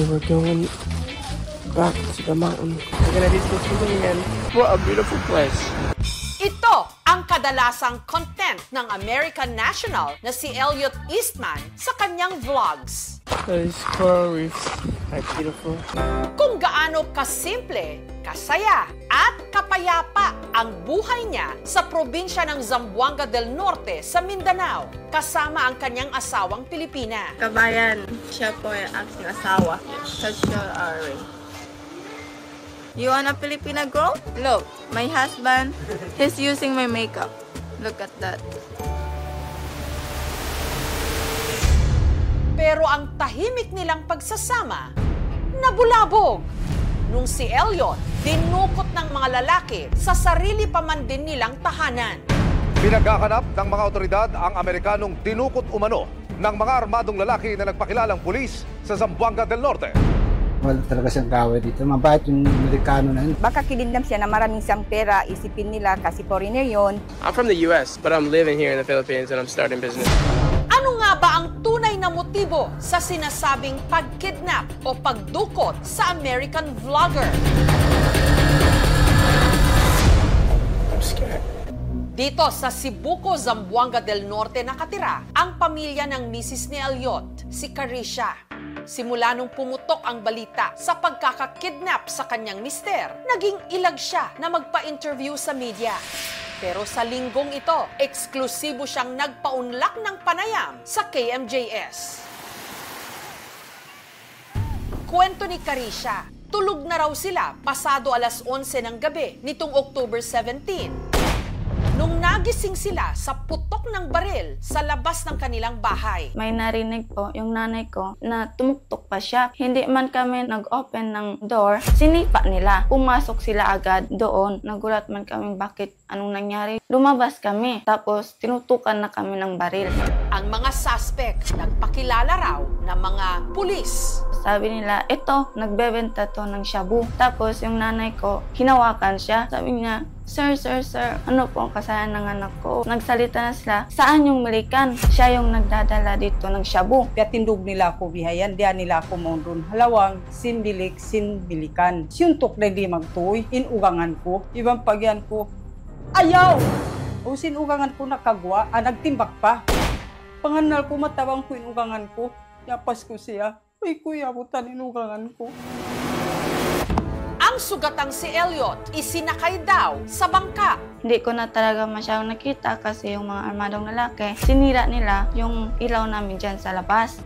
we're going back to the mountain. We're gonna be swimming again. What a beautiful place. Ito ang kadalasang content ng American national na si Elliot Eastman sa kanyang vlogs. These coral reefs are beautiful. Kung gaano kasimple, kasaya at kapayapa ang buhay niya sa probinsya ng Zamboanga del Norte sa Mindanao kasama ang kanyang asawang Pilipina. Kabayan, siya po yung aking asawa. Social Ari. You want a Filipina girl? Look, my husband, he's using my makeup. Look at that. Pero ang tahimik nilang pagsasama, nabulabog. Nung si Elliot, dinukot ng mga lalaki sa sarili pa man din nilang tahanan. Pinaghahanap ng mga otoridad ang Amerikanong dinukot umano ng mga armadong lalaki na nagpakilalang pulis sa Zamboanga del Norte. Wala talaga siyang kaway dito. Mabait yung Amerikano na yun. Baka kilindam siya na maraming siyang pera, isipin nila kasi foreigner yon. I'm from the US, but I'm living here in the Philippines and I'm starting business. Ano nga ba ang tunay na motibo sa sinasabing pagkidnap o pagdukot sa American vlogger? I'm scared. Dito sa Sibuco, Zamboanga del Norte nakatira ang pamilya ng misis ni Elliot, si Carisha. Simula nung pumutok ang balita sa pagkakakidnap sa kanyang mister, naging ilag siya na magpa-interview sa media. Pero sa linggong ito, eksklusibo siyang nagpaunlak ng panayam sa KMJS. Kwento ni Carisha, tulog na raw sila pasado alas 11 ng gabi nitong October 17. Nung nagising sila sa putok ng baril sa labas ng kanilang bahay. May narinig po yung nanay ko na tumuktok pa siya. Hindi man kami nag-open ng door, sinipa nila. Pumasok sila agad doon. Nagulat man kami bakit anong nangyari. Lumabas kami, tapos tinutukan na kami ng baril. Ang mga suspect nagpakilala raw na mga pulis. Sabi nila, ito, nagbebenta to ng shabu. Tapos yung nanay ko, hinawakan siya. Sabi niya, Sir, ano po ang kasalanan ng anak ko? Nagsalita na sila, saan yung American? Siya yung nagdadala dito ng shabu. Kaya tindog nila ako bihayan, diyan nila ako mondon. Halawang, sinbilikan. Siyuntok na hindi magtuoy, inugangan ko. Ibang pagyan ko, ayaw! O sinugangan ko nakagwa, nagtimbak pa. Panganal ko, matawang ko inugangan ko. Yapas ko siya. Ay, kuya, butan inugangan ko. Ang sugatang si Elliot isinakay daw sa bangka. Hindi ko na talaga masyadong nakita kasi yung mga armadong lalaki, sinira nila yung ilaw namin dyan sa labas.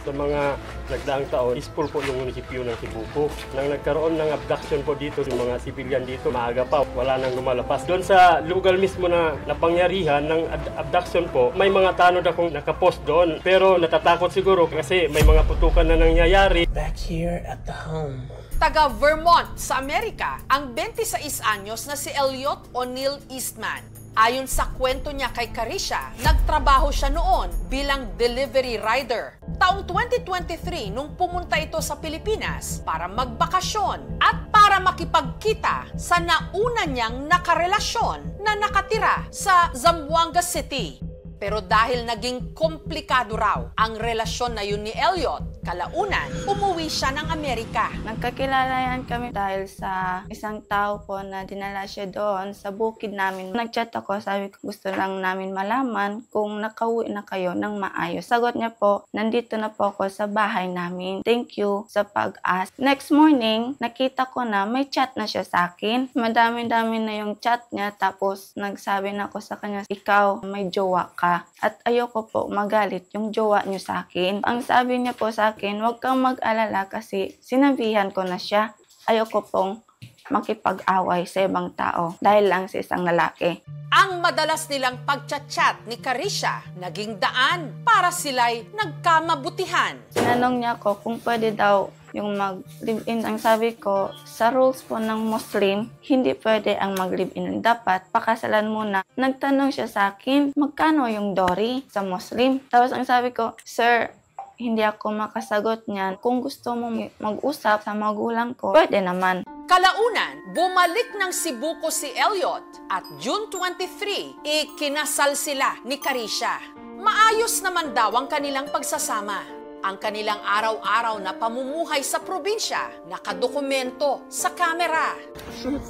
Sa mga nagdaang taon, iskul po yung munisipyo ng Sibuco. Nang nagkaroon ng abduction po dito, yung mga civilian dito, maaga pa, wala nang lumalabas. Doon sa lugar mismo na napangyarihan ng abduction po, may mga tanod akong nakapost doon. Pero natatakot siguro kasi may mga putukan na nangyayari. Back here at the home. Taga Vermont sa Amerika, ang 26 anyos na si Elliot O'Neill Eastman. Ayon sa kwento niya kay Carisha, nagtrabaho siya noon bilang delivery rider. Taong 2023 nung pumunta ito sa Pilipinas para magbakasyon at para makipagkita sa nauna niyang nakarelasyon na nakatira sa Zamboanga City. Pero dahil naging komplikado raw ang relasyon na yun ni Elliot, kalaunan, umuwi siya ng Amerika. Nagkakilala yan kami dahil sa isang tao po na dinala siya doon sa bukid namin. Nag-chat ako, sabi ko gusto lang namin malaman kung nakauwi na kayo ng maayos. Sagot niya po, nandito na po ako sa bahay namin. Thank you sa pag-ask. Next morning, nakita ko na may chat na siya sa akin. Madami-dami na yung chat niya, tapos nagsabi na ako sa kanya, ikaw may jowa ka. At ayoko po magalit yung jowa niyo sa akin. Ang sabi niya po sa akin, huwag kang mag-alala kasi sinabihan ko na siya. Ayoko pong makipag-away sa ibang tao dahil lang sa isang lalaki. Ang madalas nilang pagchat-chat ni Carisha naging daan para sila'y nagkamabutihan. Tinanong niya ako kung pwede daw yung mag-live-in. Ang sabi ko, sa rules po ng Muslim, hindi pwede ang mag-live-in. Dapat pakasalan muna. Nagtanong siya sa akin, magkano yung dowry sa Muslim? Tapos ang sabi ko, Sir, hindi ako makasagot niyan. Kung gusto mo mag-usap sa magulang ko, pwede naman. Kalaunan, bumalik ng Sibuco si Elliot at June 23, ikinasal sila ni Carisha. Maayos naman daw ang kanilang pagsasama. ang kanilang araw-araw na pamumuhay sa probinsya, nakadokumento sa kamera.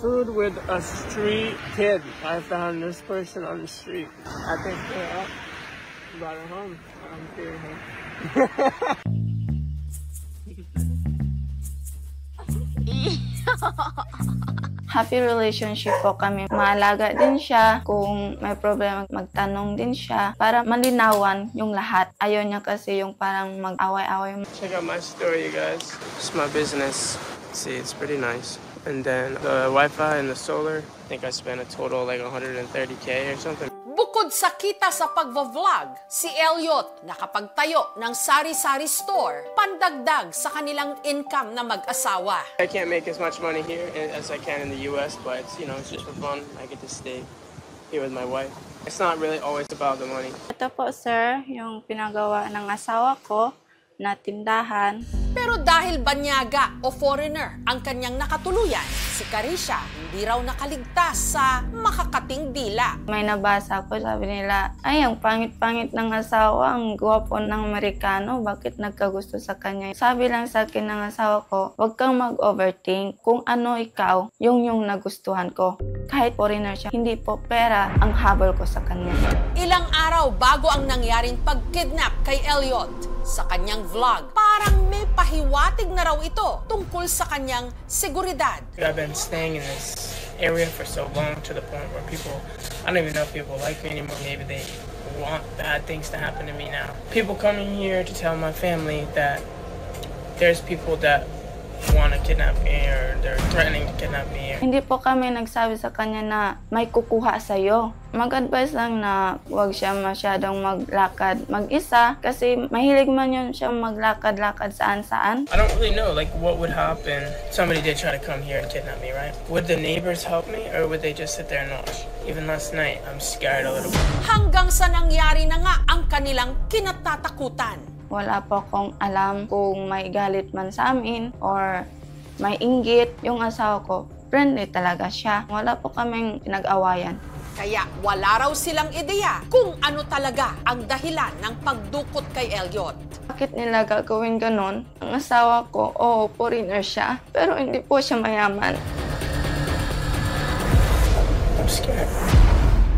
Food with a street kid. I found this person on the street. I think they're up. Brought her home. I'm fearing her. Happy relationship po kami. Maalaga din siya. Kung may problema, magtanong din siya para malinawan yung lahat. Ayaw niya kasi yung parang mag-away-away. Check out my store, you guys. It's my business. See, it's pretty nice. And then the Wi-Fi and the solar, I think I spent a total like 130K or something. Bukod sa kita sa pagva-vlog, si Elliot nakapagtayo ng sari-sari store, pandagdag sa kanilang income na mag-asawa. I can't make as much money here as I can in the US, but it's, it's just for fun. I get to stay here with my wife. It's not really always about the money. Ito po, sir, yung pinagawa ng asawa ko na tindahan. Pero dahil banyaga o foreigner ang kanyang nakatuluyan, si Carisha hindi raw nakaligtas sa makakating dila. May nabasa ko, sabi nila, ay, ang pangit-pangit ng asawa, ang gwapo ng Amerikano, bakit nagkagusto sa kanya? Sabi lang sa akin ng asawa ko, huwag kang mag-overthink. Kung ano ikaw, yung nagustuhan ko. Kahit foreigner siya, hindi po pera ang habol ko sa kanya. Ilang araw bago ang nangyaring pag-kidnap kay Elliot, sa kanyang vlog, parang may pahiwatig na raw ito tungkol sa kanyang seguridad. I've been staying in this area for so long to the point where I don't even know if people like me anymore. Maybe they want bad things to happen to me now. People coming here to tell my family that there's people that want to kidnap me or they're threatening to kidnap me. Hindi po kami nagsabi sa kanya na may kukuha sa'yo. Mag-advise lang na huwag siya masyadong maglakad mag-isa kasi mahilig man yun siya maglakad-lakad saan-saan. I don't really know like what would happen. Somebody did try to come here and kidnap me, right? Would the neighbors help me or would they just sit there and watch? Even last night, I'm scared a little bit. Hanggang sa nangyari na nga ang kanilang kinatatakutan. Wala po akong alam kung may galit man sa amin or may inggit. Yung asawa ko, friendly talaga siya. Wala po kaming pinag-awayan. Kaya wala raw silang ideya kung ano talaga ang dahilan ng pagdukot kay Elliot. Bakit nila gagawin ganon? Ang asawa ko, foreigner siya, pero hindi po siya mayaman. I'm scared.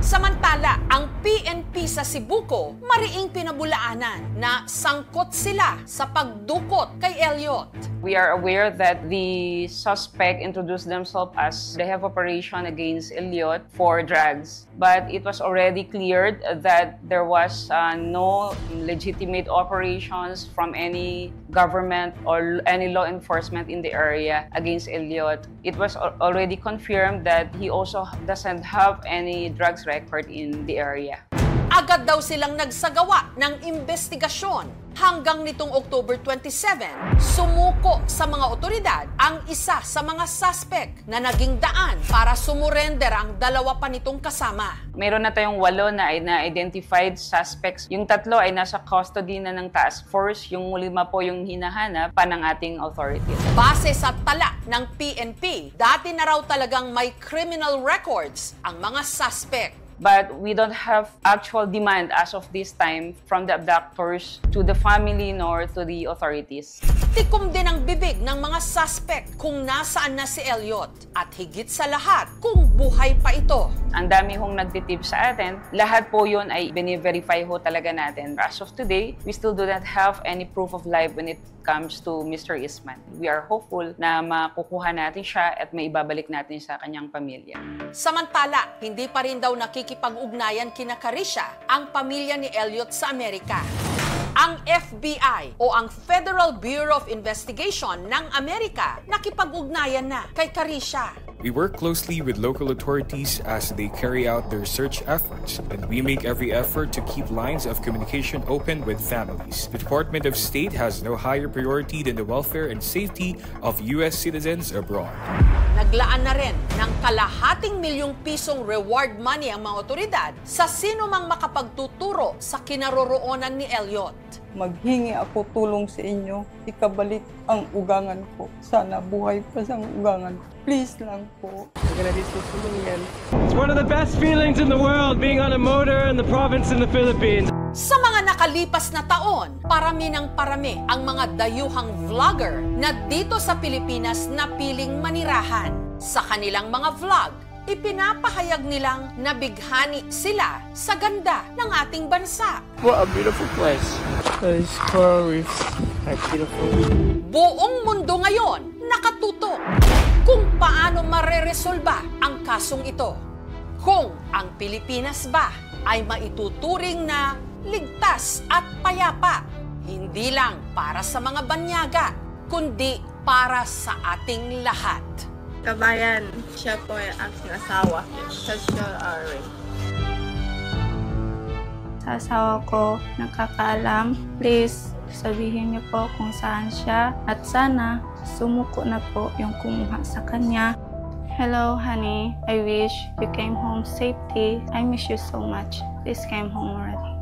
Samantala, ang PNP sa Cebuco, mariing pinabulaanan na sangkot sila sa pagdukot kay Elliot. We are aware that the suspect introduced themselves as they have operation against Elliot for drugs. But it was already cleared that there was no legitimate operations from any government or any law enforcement in the area against Elliot. It was already confirmed that he also doesn't have any drugs record in the area. Agad daw silang nagsagawa ng investigasyon. Hanggang nitong October 27, sumuko sa mga otoridad ang isa sa mga suspect na naging daan para sumurrender ang dalawa pa nitong kasama. Meron na tayong 8 na identified suspects. Yung 3 ay nasa custody na ng task force. Yung 5 po yung hinahanap pa ng ating authorities. Base sa tala ng PNP, dati na raw talagang may criminal records ang mga suspect. But we don't have actual demand as of this time from the abductors to the family nor to the authorities. Tikom din ang bibig ng mga suspect kung nasaan na si Elliot at higit sa lahat kung buhay pa ito. Ang dami hong nagtitip sa atin. Lahat po yun ay bine-verify ho talaga natin. As of today, we still do not have any proof of life when it comes to Mr. Eastman. We are hopeful na makukuha natin siya at maibabalik natin sa kanyang pamilya. Samantala, hindi pa rin daw nakikipag-ugnayan kina Carisha ang pamilya ni Elliot sa Amerika. Ang FBI o ang Federal Bureau of Investigation ng Amerika nakipag-ugnayan na kay Carisha. We work closely with local authorities as they carry out their search efforts, and we make every effort to keep lines of communication open with families. The Department of State has no higher priority than the welfare and safety of U.S. citizens abroad. Naglaan na rin ng ₱250,000 reward money ang mga otoridad sa sino mang makapagtuturo sa kinaroroonan ni Elliot. Maghingi ako tulong sa inyo, ikabalik ang ugangan ko. Sana buhay pa sa ugangan ko. Please lang po. It's one of the best feelings in the world being on a motor in the province in the Philippines. Sa mga makalipas na taon, parami ng parami ang mga dayuhang vlogger na dito sa Pilipinas na piling manirahan. Sa kanilang mga vlog, ipinapahayag nilang nabighani sila sa ganda ng ating bansa. What a beautiful place. Those coral reefs are beautiful. Buong mundo ngayon nakatutok kung paano mareresolba ang kasong ito. Kung ang Pilipinas ba ay maituturing na ligtas at payapa, hindi lang para sa mga banyaga, kundi para sa ating lahat. Kabayan, siya po ay aking asawa. Sexual rape. Sa asawa ko, nakakaalam. Please, sabihin niyo po kung saan siya. At sana, sumuko na po yung kumuha sa kanya. Hello, honey. I wish you came home safely. I miss you so much. Please come home already.